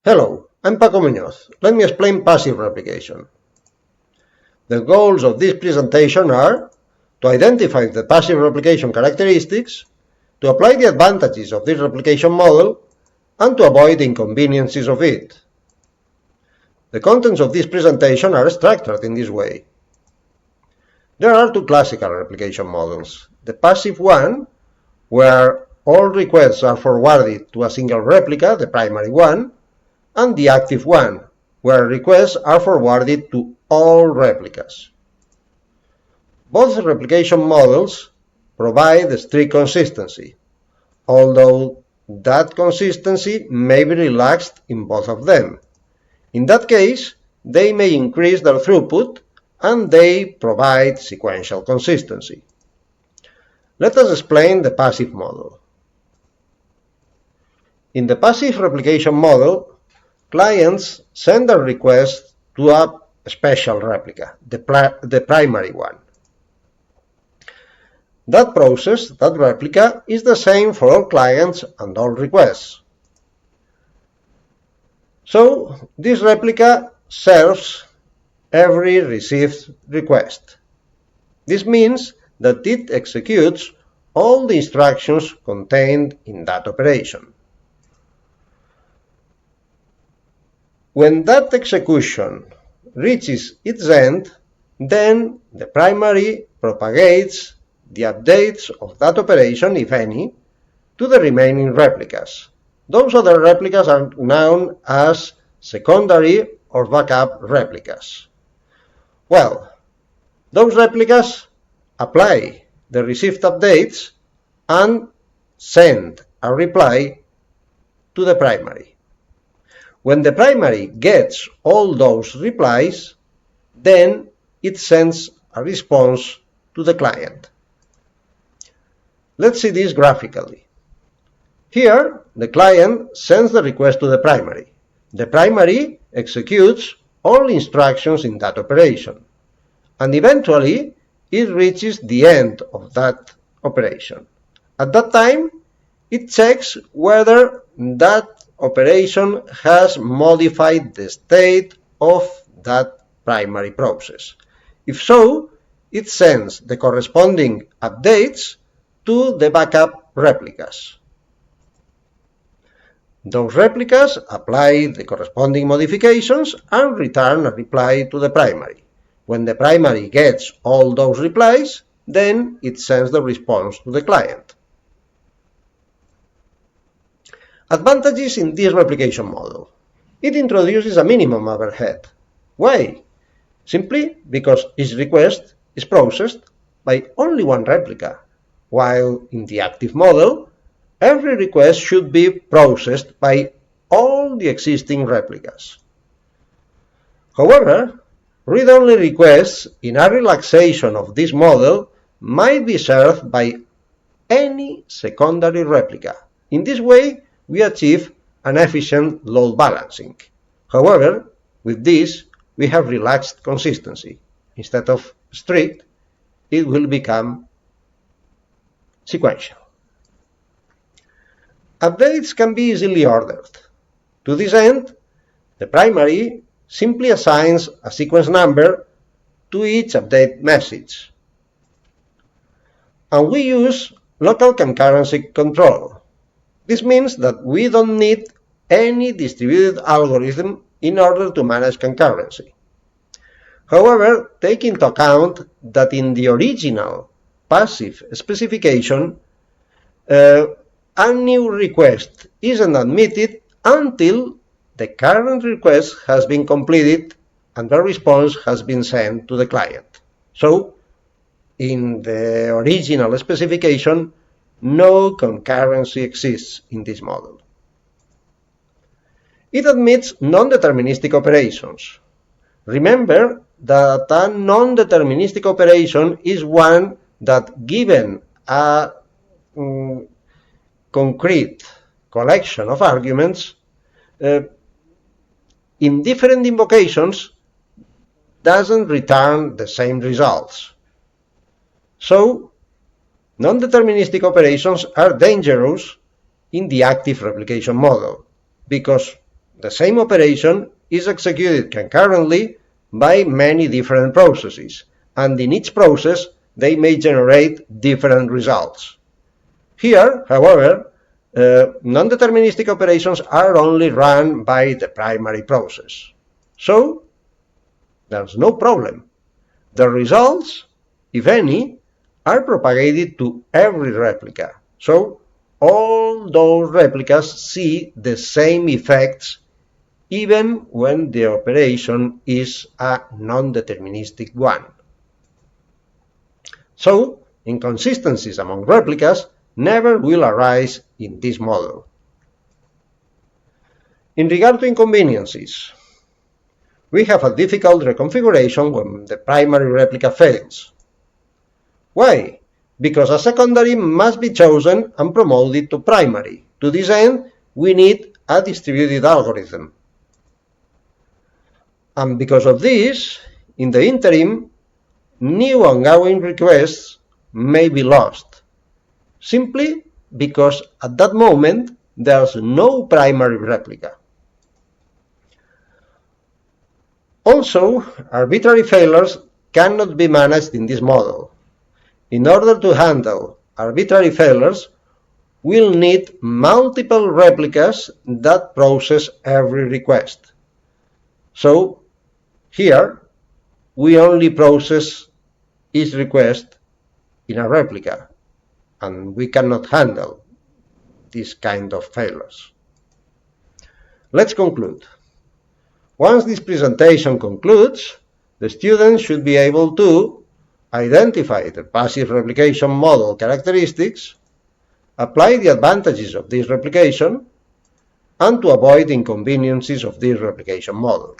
Hello, I'm Muñoz. Let me explain passive replication. The goals of this presentation are to identify the passive replication characteristics, to apply the advantages of this replication model, and to avoid the inconveniences of it. The contents of this presentation are structured in this way. There are two classical replication models. The passive one, where all requests are forwarded to a single replica, the primary one, and the active one, where requests are forwarded to all replicas. Both replication models provide strict consistency, although that consistency may be relaxed in both of them. In that case, they may increase their throughput and they provide sequential consistency. Let us explain the passive model. In the passive replication model, clients send their request to a special replica, the primary one. That process, that replica, is the same for all clients and all requests. So, this replica serves every received request. This means that it executes all the instructions contained in that operation. When that execution reaches its end, then the primary propagates the updates of that operation, if any, to the remaining replicas. Those other replicas are known as secondary or backup replicas. Well, those replicas apply the received updates and send a reply to the primary. When the primary gets all those replies, then it sends a response to the client. Let's see this graphically. Here, the client sends the request to the primary. The primary executes all instructions in that operation, and eventually it reaches the end of that operation. At that time, it checks whether that operation has modified the state of that primary process. If so, it sends the corresponding updates to the backup replicas. Those replicas apply the corresponding modifications and return a reply to the primary. When the primary gets all those replies, then it sends the response to the client. Advantages in this replication model. It introduces a minimum overhead. Why? Simply because each request is processed by only one replica, while in the active model, every request should be processed by all the existing replicas. However, read-only requests in a relaxation of this model might be served by any secondary replica. In this way, we achieve an efficient load balancing. However, with this, we have relaxed consistency. Instead of strict, it will become sequential. Updates can be easily ordered. To this end, the primary simply assigns a sequence number to each update message. And we use local concurrency control. This means that we don't need any distributed algorithm in order to manage concurrency. However, take into account that in the original passive specification, a new request isn't admitted until the current request has been completed and the response has been sent to the client. So, in the original specification, no concurrency exists in this model. It admits non-deterministic operations. Remember that a non-deterministic operation is one that, given a concrete collection of arguments, in different invocations, doesn't return the same results. So, non-deterministic operations are dangerous in the active replication model because the same operation is executed concurrently by many different processes, and in each process they may generate different results. Here, however, non-deterministic operations are only run by the primary process. So, there's no problem. The results, if any, are propagated to every replica. So, all those replicas see the same effects even when the operation is a non-deterministic one. So, inconsistencies among replicas never will arise in this model. In regard to inconveniences, we have a difficult reconfiguration when the primary replica fails. Why? Because a secondary must be chosen and promoted to primary. To this end, we need a distributed algorithm. And because of this, in the interim, new ongoing requests may be lost, simply because at that moment there's no primary replica. Also, arbitrary failures cannot be managed in this model. In order to handle arbitrary failures, we'll need multiple replicas that process every request. So, here, we only process each request in a replica, and we cannot handle this kind of failures. Let's conclude. Once this presentation concludes, the student should be able to identify the passive replication model characteristics, apply the advantages of this replication, and to avoid inconveniences of this replication model.